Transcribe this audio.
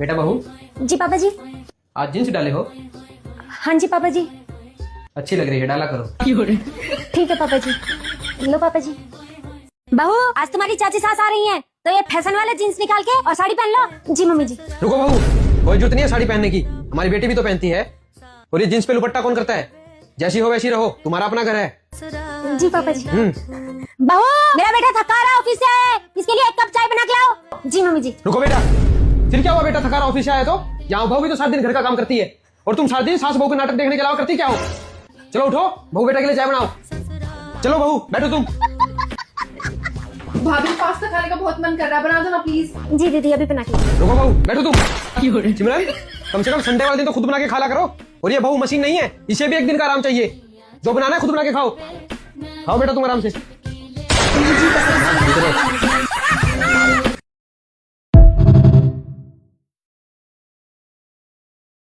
बेटा बहू, जी पापा जी। आज जींस डाले हो? हाँ जी पापा जी। अच्छी लग रही है, डाला करो। ठीक है पापा जी। लो पापा जी। बहू, आज तुम्हारी चाची सास आ रही हैं, तो ये फैशन वाले जीन्स निकाल के और साड़ी पहन लो। जी मम्मी जी। रुको बहू, कोई जरूरत नहीं है साड़ी पहनने की, हमारी बेटी भी तो पहनती है। और ये जींस पे दुपट्टा कौन करता है? जैसी हो वैसी रहो, तुम्हारा अपना घर है। जी पापा जी। बहू, मेरा बेटा थका रहा ऑफिस से आया है, इसके लिए 1 कप चाय बना के लाओ। जी मम्मी जी। रुको बेटा, फिर क्या हुआ बेटा, थका रहा ऑफिस से आया तो? यहाँ बहू भी तो सारा दिन घर का काम करती है, और तुम सारा दिन सास बहू के नाटक देखने के अलावा करती क्या हो? चलो उठो, बहू बेटा के लिए चाय बनाओ। चलो बहू, बैठो तुम। भाभी, पास्ता खाने का बहुत मन कर रहा है, बना दो ना प्लीज। जी दीदी, अभी बना के। रुको बहू, बैठो तुम। सिमरन, कम से कम संडे वाले दिन तो खुद बना के खाला करो। और ये बहू मशीन नहीं है, इसे भी एक दिन का आराम चाहिए। जो बनाना है खुद बना के खाओ। खाओ बेटा तुम आराम से।